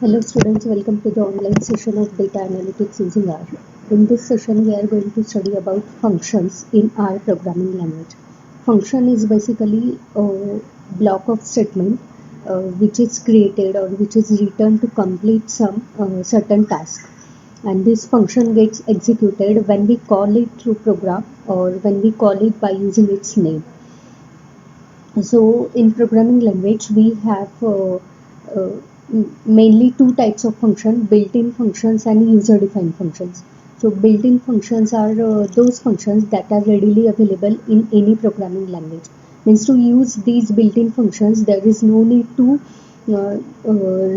Hello students, welcome to the online session of data analytics using R. In this session, we are going to study about functions in R programming language. Function is basically a block of statement which is created or which is written to complete some certain task. And this function gets executed when we call it through program or when we call it by using its name. So in programming language, we have uh, mainly two types of function: built-in functions and user-defined functions. So built-in functions are those functions that are readily available in any programming language. Means to use these built-in functions, there is no need to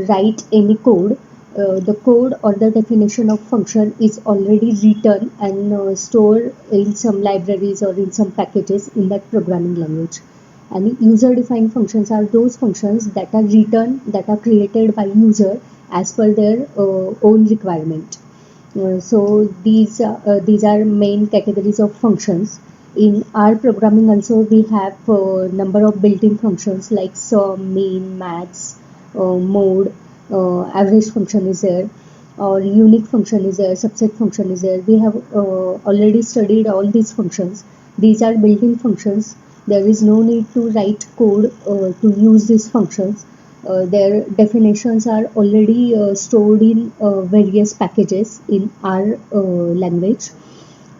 write any code. The code or the definition of function is already written and stored in some libraries or in some packages in that programming language. And user defined functions are those functions that are written, that are created by user as per their own requirement. So these are main categories of functions. In R programming also we have number of built-in functions like sum, mean, max, mode, average function is there, or unique function is there, subset function is there. We have already studied all these functions. These are built-in functions. There is no need to write code to use these functions. Their definitions are already stored in various packages in our language.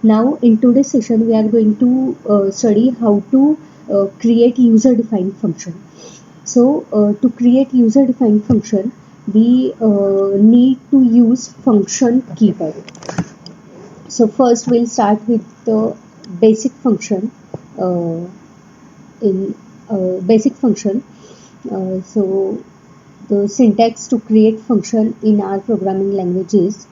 Now in today's session we are going to study how to create user defined function. So to create user defined function, we need to use function keyword. So first we'll start with the basic function. uh, in basic function. So the syntax to create function in our programming language is: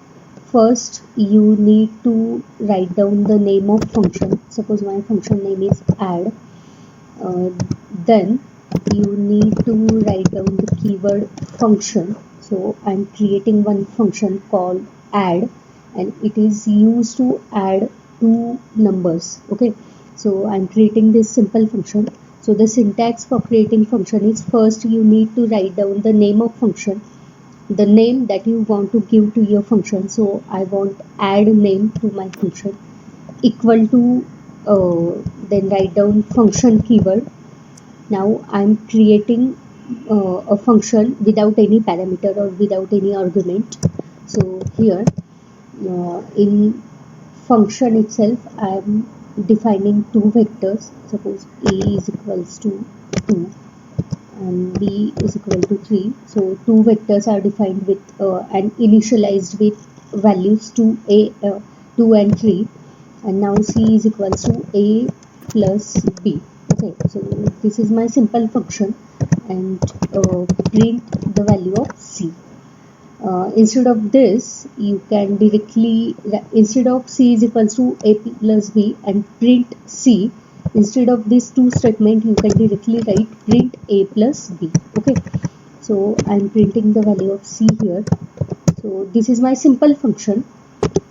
first you need to write down the name of function. Suppose my function name is add. uh, then you need to write down the keyword function. So I'm creating one function called add, and it is used to add two numbers. Okay, so I'm creating this simple function. So the syntax for creating function is: first you need to write down the name of function, the name that you want to give to your function. So I want add name to my function, equal to then write down function keyword. Now I'm creating a function without any parameter or without any argument. So here in function itself I'm defining two vectors. Suppose a is equals to 2 and b is equal to 3. So two vectors are defined with and initialized with values 2 and 3, and now c is equals to a plus b. Okay, so this is my simple function, and print the value of c. Instead of this, you can directly, instead of c is equals to a plus b and print c, instead of these two statement, you can directly write print a plus b. Okay, so I'm printing the value of c here. So this is my simple function.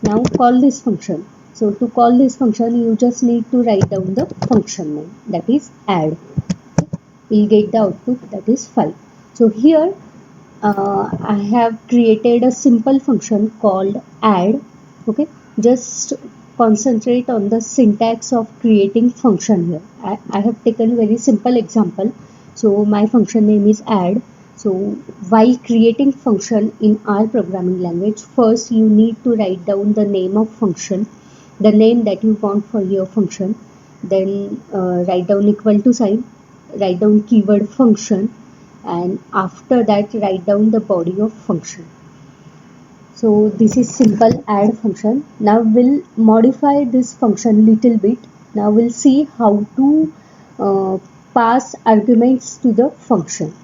Now call this function. So to call this function, you just need to write down the function name, that is add. We'll get the output, that is 5. So here I have created a simple function called add. Okay, just concentrate on the syntax of creating function here. I have taken very simple example. So my function name is add. So while creating function in our programming language, first you need to write down the name of function, the name that you want for your function. Then write down equal to sign, write down keyword function, and after that write down the body of function. So this is simple add function. Now we'll modify this function little bit. Now we'll see how to pass arguments to the function.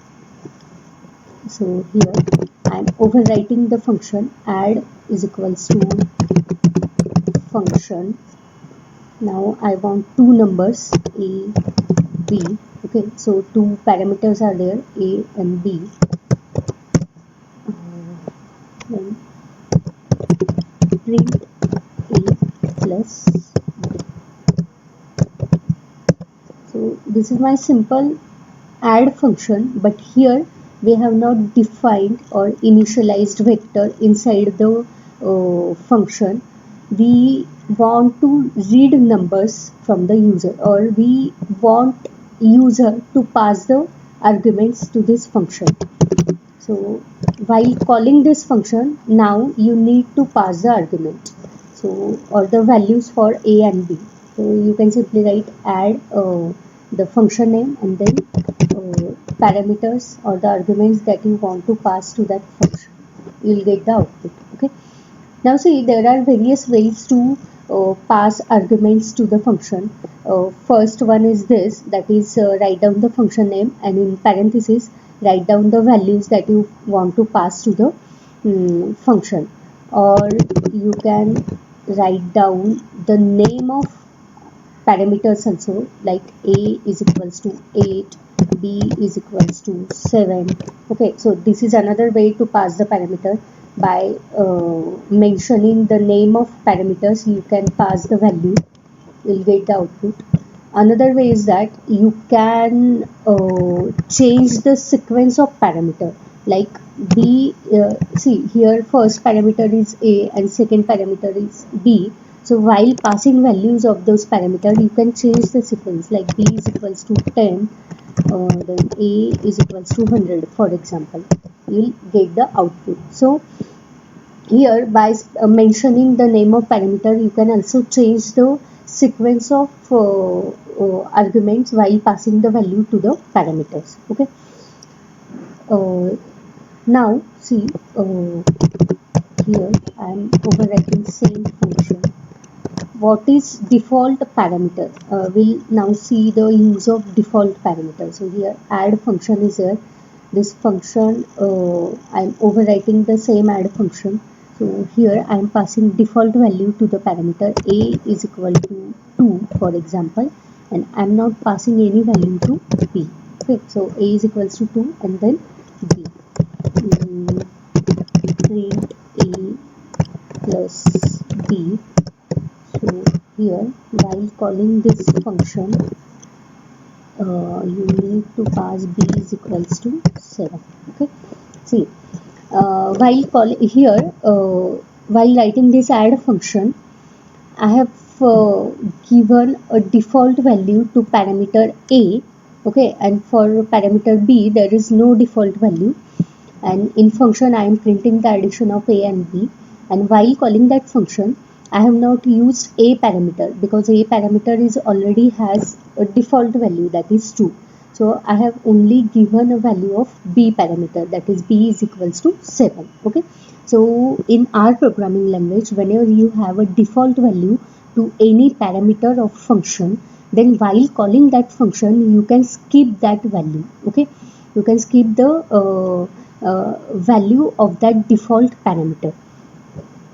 So here I'm overwriting the function add is equals to function. Now I want two numbers a, b. Okay, so two parameters are there, a and b. Then print a plus b. So this is my simple add function, but here we have not defined or initialized vector inside the function. We want to read numbers from the user, or we want user to pass the arguments to this function. So while calling this function, now you need to pass the argument, so or the values for a and b. So you can simply write add the function name and then parameters or the arguments that you want to pass to that function. You will get the output. Okay. Now see, there are various ways to pass arguments to the function. First one is this, that is write down the function name and in parentheses write down the values that you want to pass to the function, or you can write down the name of parameters also, like a is equals to 8, b is equals to 7. Okay, so this is another way to pass the parameter. By mentioning the name of parameters, you can pass the value, you'll get the output. Another way is that you can change the sequence of parameter, like b, see here first parameter is a and second parameter is b. So while passing values of those parameters, you can change the sequence, like b is equals to 10, then a is equals to 100, for example. You'll get the output. So here by mentioning the name of parameter, you can also change the sequence of arguments while passing the value to the parameters. Okay. Now see, here I am overwriting same function. What is default parameter? We'll now see the use of default parameter. So here add function is here. This function, I am overwriting the same add function. So here I am passing default value to the parameter a is equal to 2, for example, and I am not passing any value to b. Okay, so a is equals to 2 and then b. Print a plus b. So here while calling this function, you need to pass b is equals to 7. Okay, see, while calling here, while writing this add function, I have given a default value to parameter a. Okay, and for parameter b there is no default value, and in function I am printing the addition of a and b. And while calling that function, I have not used a parameter because a parameter is already has a default value, that is 2. So I have only given a value of b parameter, that is b is equals to 7. Okay. So in our programming language, whenever you have a default value to any parameter of function, then while calling that function you can skip that value. Okay, you can skip the value of that default parameter.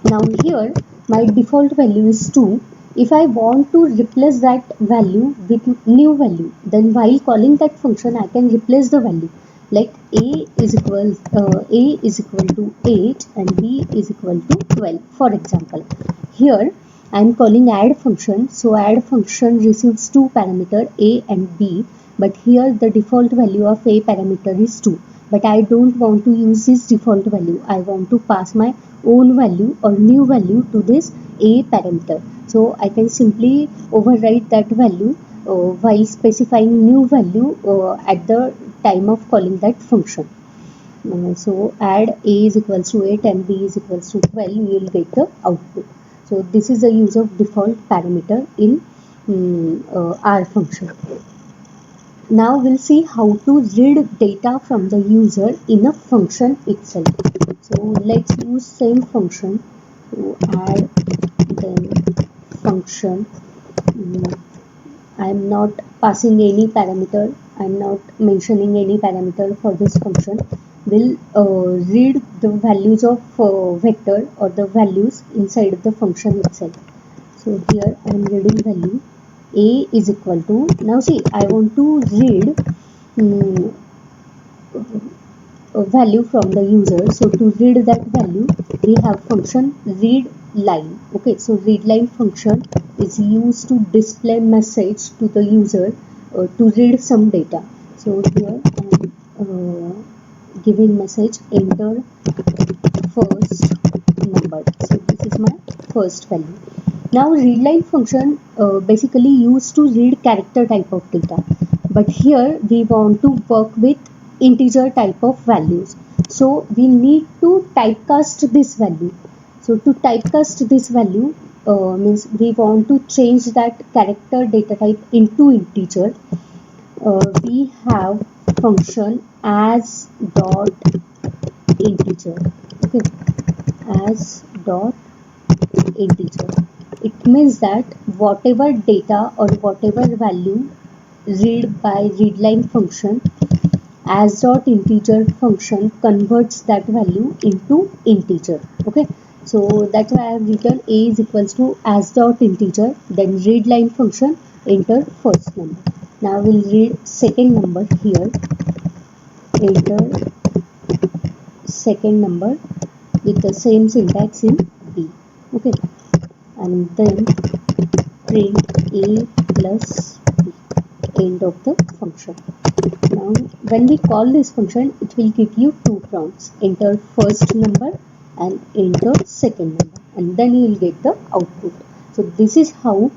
Now here my default value is 2. If I want to replace that value with new value, then while calling that function I can replace the value, like a is equal to 8 and b is equal to 12, for example. Here I am calling add function, so add function receives two parameter a and b, but here the default value of a parameter is 2. But I don't want to use this default value. I want to pass my own value or new value to this a parameter. So I can simply overwrite that value while specifying new value at the time of calling that function. So add a is equals to 8 and b is equals to 12, you will get the output. So this is the use of default parameter in R function. Now we'll see how to read data from the user in a function itself. So let's use same function to add then function. I am not passing any parameter, I am not mentioning any parameter for this function. We'll read the values of vector or the values inside the function itself. So here I am reading value a is equal to, now see, I want to read a value from the user. So to read that value, we have function read line. Okay, so read line function is used to display message to the user to read some data. So here I am giving message enter first number. So this is my first value. Now readline function basically used to read character type of data, but here we want to work with integer type of values. So we need to typecast this value. So to typecast this value means we want to change that character data type into integer. We have function as dot integer. Okay, as dot integer. It means that whatever data or whatever value read by readline function, as dot integer function converts that value into integer. Okay, so that's why I have written a is equals to as dot integer, then readline function enter first number. Now we'll read second number here, enter second number with the same syntax in B. Okay, and then print a plus b, end of the function. Now when we call this function, it will give you two prompts, enter first number and enter second number, and then you will get the output. So this is how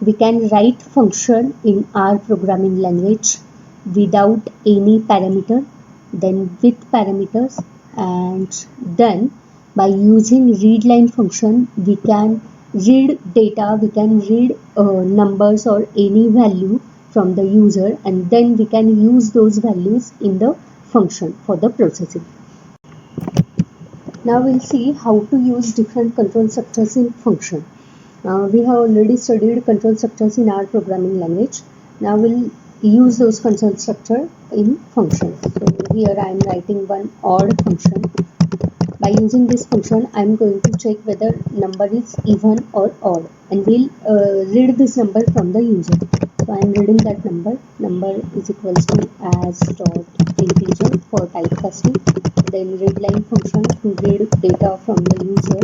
we can write function in R programming language without any parameter, then with parameters, and then by using readline function we can read data, we can read numbers or any value from the user, and then we can use those values in the function for the processing. Now we'll see how to use different control structures in function. We have already studied control structures in R programming language. Now we'll use those control structure in function. So here I am writing one odd function. By using this function, I am going to check whether number is even or odd, and we'll read this number from the user. So I am reading that number. Number is equals to as dot integer for typecasting. Then readline function to read data from the user.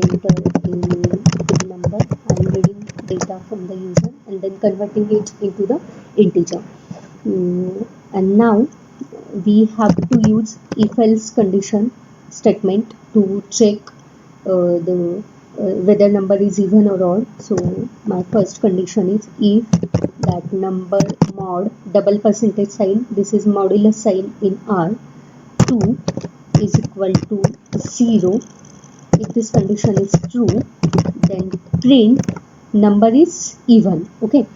Enter a number. I am reading data from the user and then converting it into the integer. And now we have to use if-else condition statement to check whether number is even or odd. So my first condition is if that number mod double percentage sign, this is modulus sign in R, 2 is equal to 0. If this condition is true, then print number is even. Okay,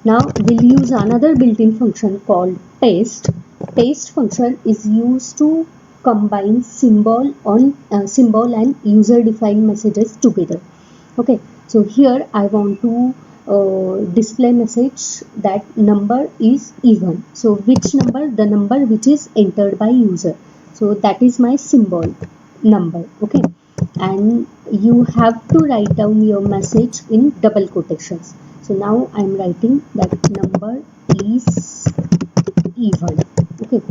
now we'll use another built-in function called paste. Paste function is used to combine symbol and user defined messages together. Okay, so here I want to display message that number is even. So which number? The number which is entered by user. So that is my symbol number. Okay, and you have to write down your message in double quotations. So now I am writing that number is even. Okay,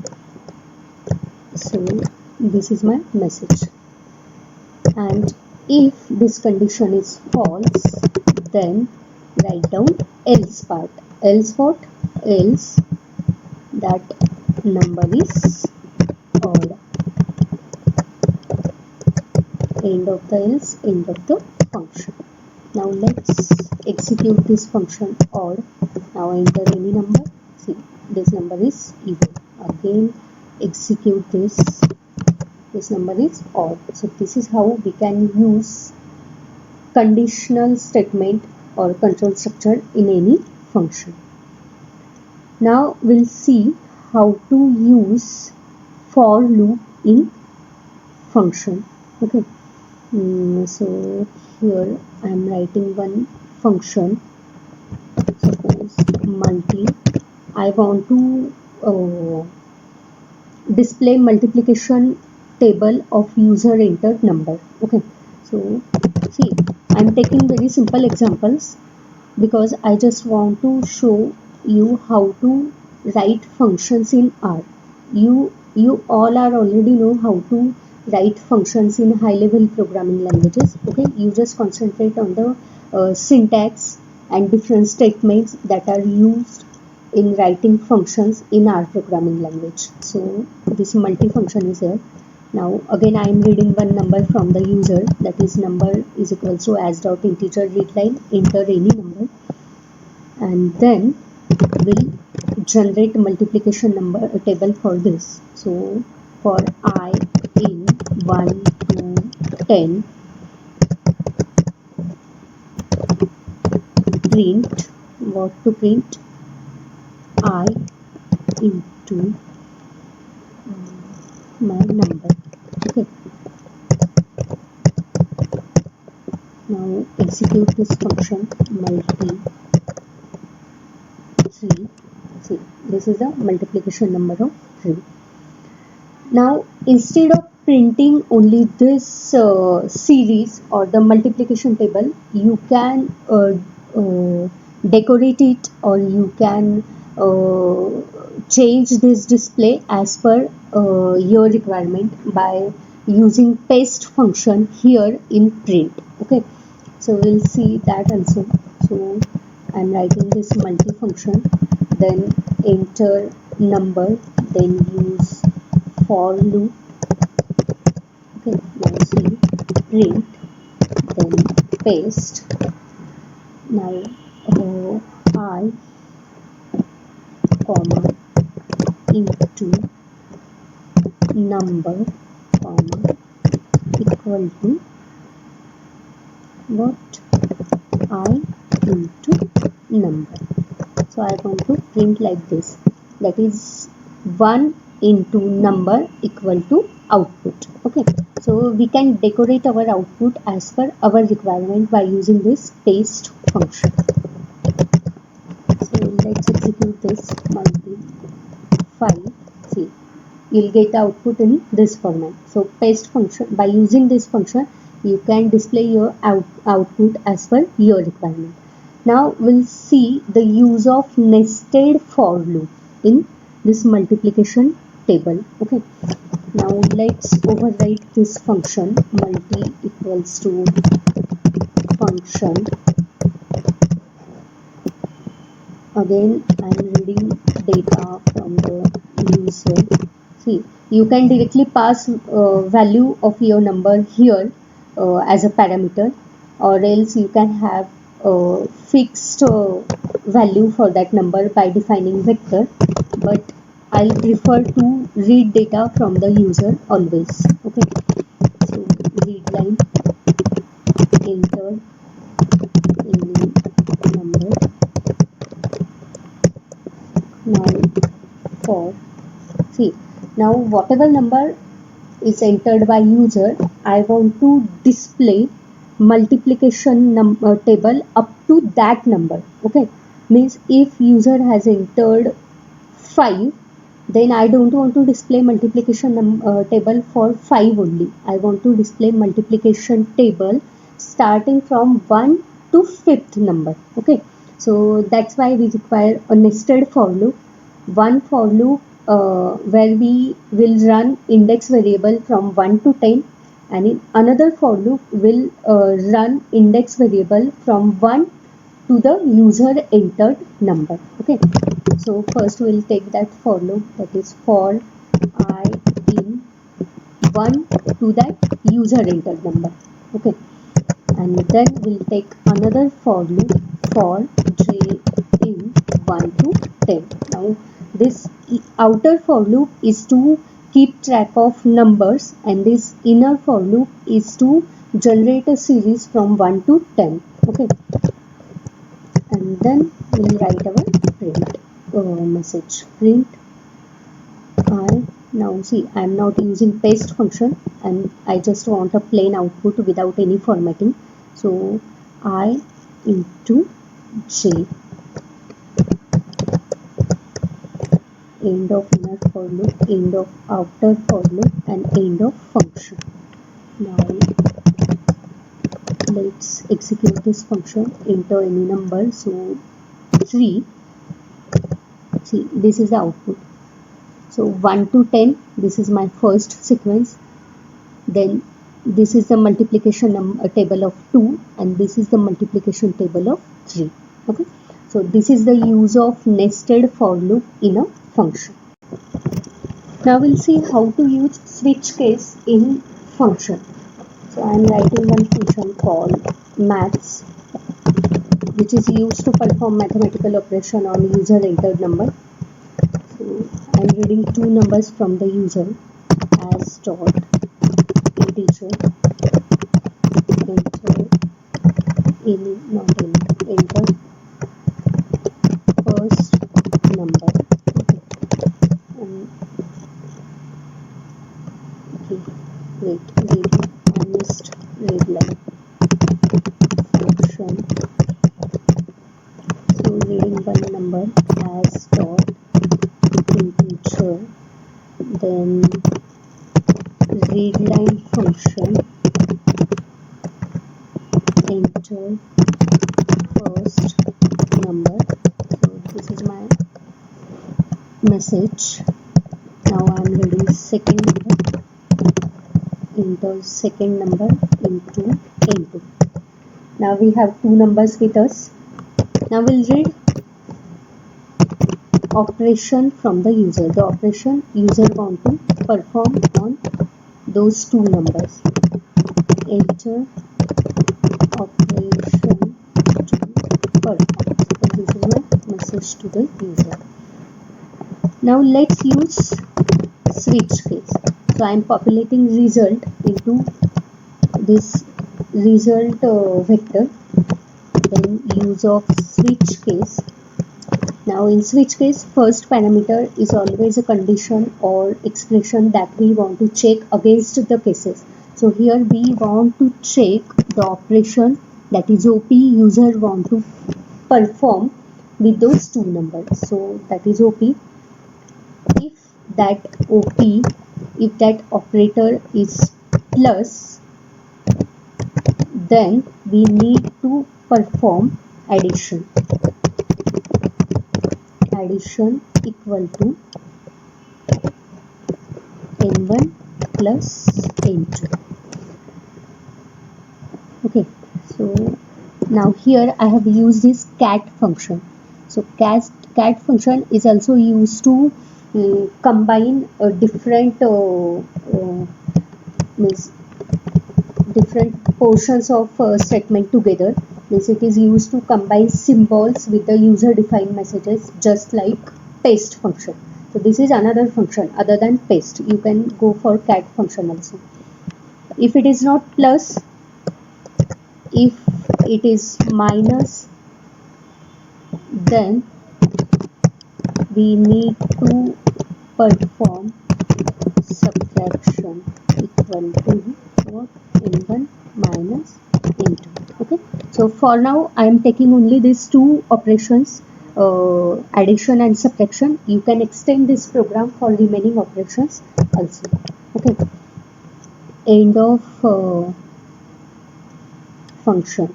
so this is my message, and if this condition is false, then write down else part. Else what? Else that number is odd. End of the else, end of the function. Now let's execute this function odd. Now enter any number. See, this number is even. Again execute this. This number is odd. So this is how we can use conditional statement or control structure in any function. Now we'll see how to use for loop in function. Okay, so here I am writing one function, suppose multi. I want to display multiplication table of user entered number. Okay, so see, I am taking very simple examples because I just want to show you how to write functions in R. You all are already know how to write functions in high level programming languages. Okay, you just concentrate on the syntax and different statements that are used in writing functions in our programming language. So this multifunction is here. Now again I am reading one number from the user, that is number is equals to as dot integer read line, enter any number, and then we'll generate multiplication number table for this. So for I in 1 to 10, print, what to print, I into my number. Okay, now execute this function multi 3. See, this is the multiplication number of 3. Now instead of printing only this series or the multiplication table, you can decorate it, or you can change this display as per your requirement by using paste function here in print. Okay, so we'll see that also. So I'm writing this multi function, then enter number, then use for loop. Okay, now see, print, then paste. Now I comma into number comma equal to what, I into number. So I want to print like this, that is 1 into number equal to output. Okay, so we can decorate our output as per our requirement by using this paste function. So let's execute this multi 5. See, you'll get the output in this format. So paste function, by using this function you can display your output as per your requirement. Now we'll see the use of nested for loop in this multiplication table. Okay, now let's overwrite this function multi equals to function. Again I'm reading data from the user. See, you can directly pass value of your number here as a parameter, or else you can have fixed value for that number by defining vector, but I'll prefer to read data from the user always. Okay, so read line, enter any number. Now for, see, now whatever number is entered by user, I want to display multiplication table up to that number. Okay, means if user has entered 5, then I don't want to display multiplication table for 5 only. I want to display multiplication table starting from 1 to 5th number. Okay, so that's why we require a nested for loop. One for loop where we will run index variable from 1 to 10, and in another for loop will run index variable from 1 to the user entered number. Okay, so first we'll take that for loop, that is for I in 1 to that user entered number. Okay, and then we'll take another for loop for j in 1 to 10. Now this outer for loop is to keep track of numbers, and this inner for loop is to generate a series from 1 to 10. Okay, and then we'll write our print message, print I. Now see, I am not using paste function and I just want a plain output without any formatting. So I into j, end of inner for loop, end of outer for loop, and end of function. Now let's execute this function, enter any number. So 3. See, this is the output. So 1 to 10, this is my first sequence. Then this is the multiplication table of 2, and this is the multiplication table of 3. Okay, So this is the use of nested for loop in a function. Now we'll see how to use switch case in function. So I am writing one function called maths, which is used to perform mathematical operation on user entered number. So I am reading two numbers from the user as dot integer enter enter first number. And okay, wait, I missed read line function. So reading one number as dot integer, then read line function enter first number. So this is my message. Now I am reading second number, enter second number into. Now we have two numbers with us. Now we'll read operation from the user. The operation user want to perform on those two numbers. Enter operation to perform. So this is my message to the user. Now let's use switch case. So I am populating result into this result vector, then use of switch case. Now in switch case, first parameter is always a condition or expression that we want to check against the cases. So here we want to check the operation, that is OP, user want to perform with those two numbers. So that is OP. If that OP, if that operator is plus, then we need to perform addition. Addition equal to n1 plus n2. Okay, so now here I have used this cat function. So cat function is also used to combine different means different portions of statement together. Means it is used to combine symbols with the user defined messages, just like paste function. So this is another function other than paste. You can go for cat function also. If it is not plus, if it is minus, then we need to perform subtraction equal to what? n1 minus n2. Okay, so for now I am taking only these two operations, addition and subtraction. You can extend this program for remaining operations also. Okay, end of function.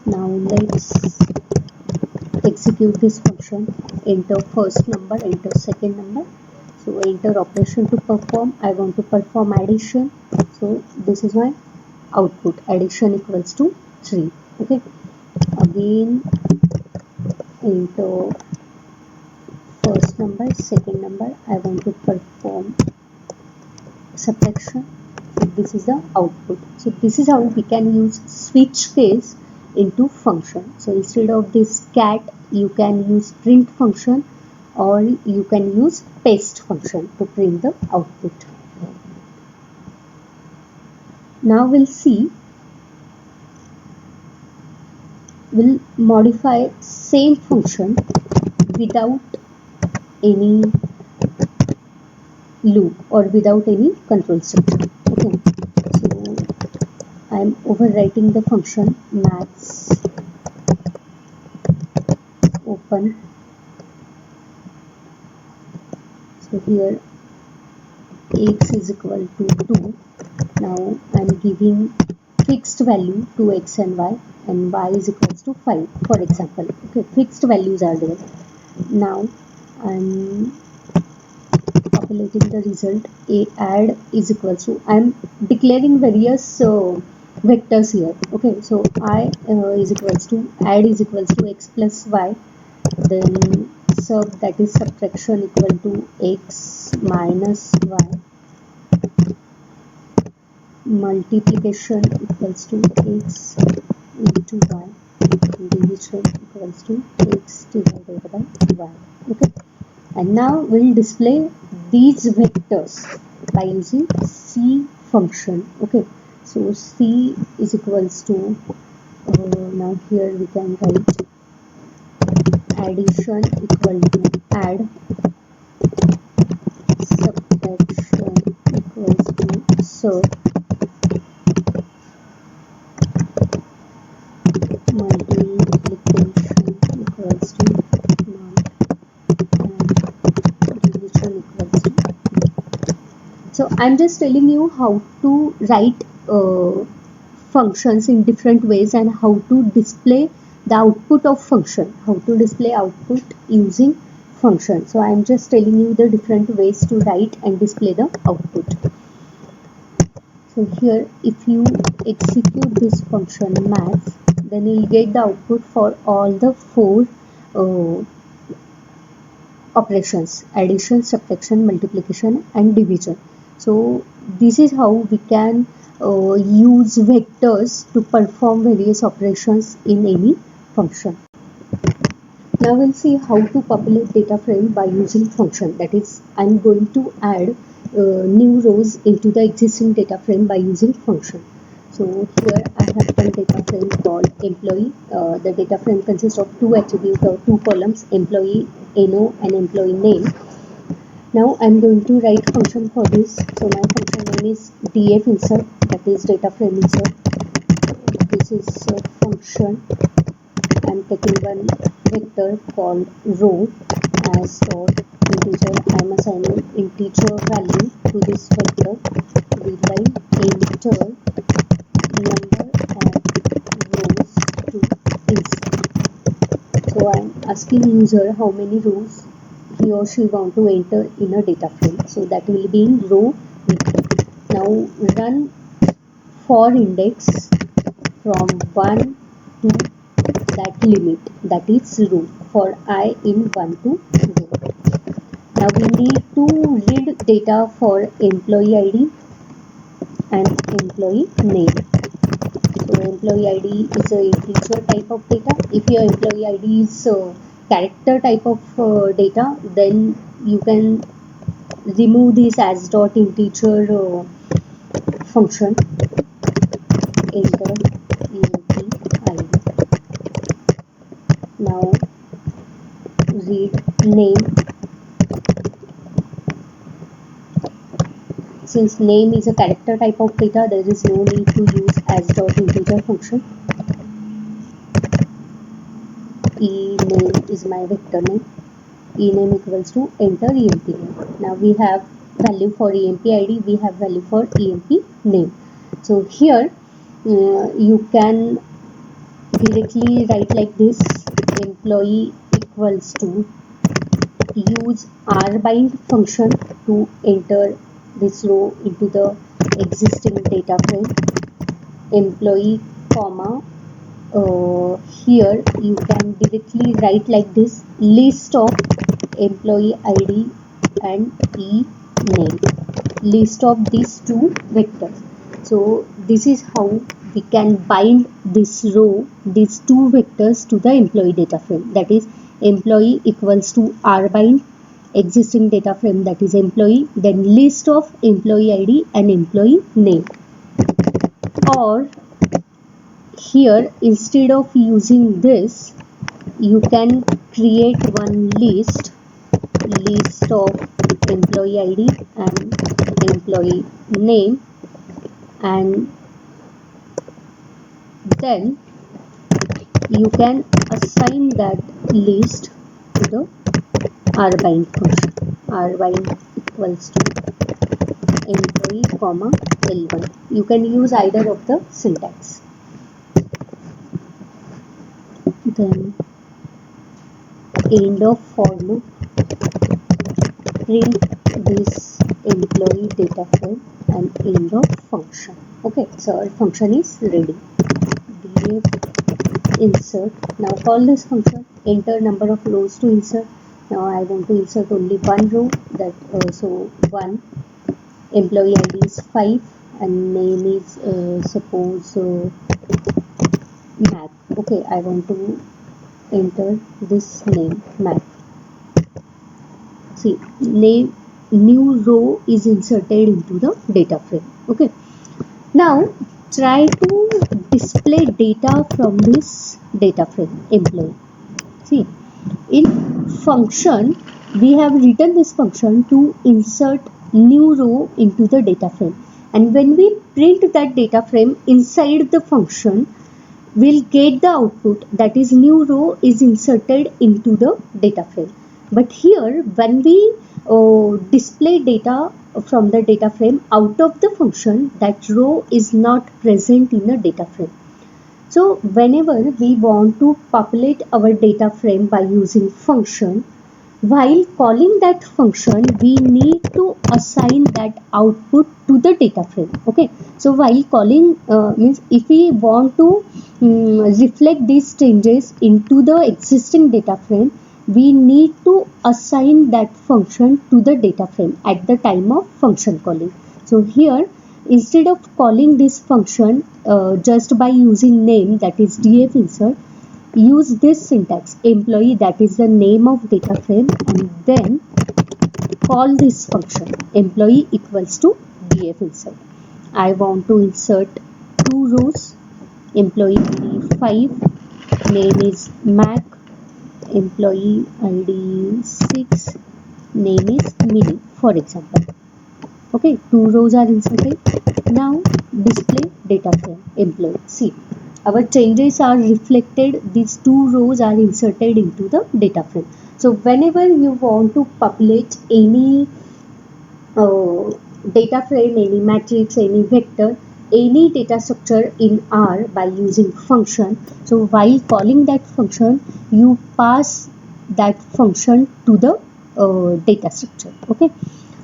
Now let's execute this function. Enter first number, enter second number. So enter operation to perform. I want to perform addition. So this is my output. Addition equals to 3. Okay. Again enter first number, second number. I want to perform subtraction. So this is the output. So this is how we can use switch case into function. So instead of this cat, you can use print function, or you can use paste function to print the output. Now we'll modify same function without any loop or without any control structure. Okay, so I am overwriting the function maths open. So here x is equal to 2. Now I am giving fixed value to x and y is equals to 5, for example. Okay, fixed values are there. Now I am populating the result. A add is equals to, I am declaring various vectors here. Okay, so I is equals to add is equals to x plus y, then sub, that is subtraction, equal to x minus y, multiplication equals to x into y, division equals to x divided by y. Okay, and now we'll display these vectors by using C function. Okay, so C is equals to now here we can write addition equal to add, subtraction equals to sub, multiplication equals to mul, and division equals to. So I'm just telling you how to write functions in different ways and how to display the output of function, how to display output using function. So I'm just telling you the different ways to write and display the output. So here if you execute this function math, then you'll get the output for all the four operations: addition, subtraction, multiplication and division. So this is how we can use vectors to perform various operations in any function. Now we'll see how to populate data frame by using function. That is, I'm going to add new rows into the existing data frame by using function. So here I have one data frame called employee. The data frame consists of two attributes or two columns, employee NO and employee name. Now I'm going to write function for this. So my function name is df insert, that is data frame insert. This is a function. I'm taking one vector called row as dot integer. I'm assigning integer value to this vector. We write enter number of rows to insert. So I'm asking user how many rows he or she want to enter in a data frame. So that will be in row vector. Now run for index from 1 to that limit, that is row, for I in 1 to row. Now we need to read data for employee ID and employee name. So employee ID is a integer type of data. If your employee ID is a character type of data, then you can remove this as dot integer function, enter emp ID. Now read name. Since name is a character type of data, there is no need to use as dot integer function. E name is my vector name. E name equals to enter emp name. Now we have value for emp ID, we have value for emp name. So here you can directly write like this: employee equals to use rbind function to enter this row into the existing data frame. Employee comma, here you can directly write like this: list of employee ID and e name, list of these two vectors. So this is how we can bind this row, these two vectors, to the employee data frame. That is, employee equals to rbind existing data frame, that is employee, then list of employee ID and employee name. Or here, instead of using this, you can create one list of employee ID and employee name, and then you can assign that list to the rbind function. Rbind equals to employee comma L1. You can use either of the syntax. Then end of for loop, print this employee data frame. and end of function. Okay, so our function is ready. Df insert. Now call this function, enter number of rows to insert. Now I want to insert only one row, that so 1. Employee ID is 5 and name is suppose Mac. Okay, I want to enter this name Mac. See, name new row is inserted into the data frame. Okay, now try to display data from this data frame employee. See, in function we have written this function to insert new row into the data frame, and when we print that data frame inside the function, we'll get the output, that is new row is inserted into the data frame. But here when we display data from the data frame out of the function, that row is not present in the data frame. So whenever we want to populate our data frame by using function, while calling that function we need to assign that output to the data frame. Okay, so while calling means if we want to reflect these changes into the existing data frame, we need to assign that function to the data frame at the time of function calling. So here, instead of calling this function just by using name, that is df insert, use this syntax employee, that is the name of data frame, and then call this function employee equals to df insert. I want to insert 2 rows, employee ID 5, name is Mac, employee ID 6, name is Mini, for example. Okay, 2 rows are inserted. Now display data frame employee. See, our changes are reflected, these 2 rows are inserted into the data frame. So whenever you want to populate any data frame, any matrix, any vector, any data structure in R by using function, so while calling that function you pass that function to the data structure. Okay,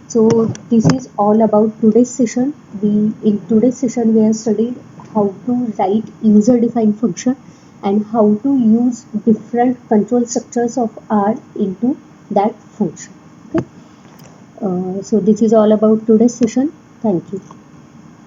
so this is all about today's session. In today's session we have studied how to write user defined function and how to use different control structures of R into that function. Okay, so this is all about today's session. Thank you.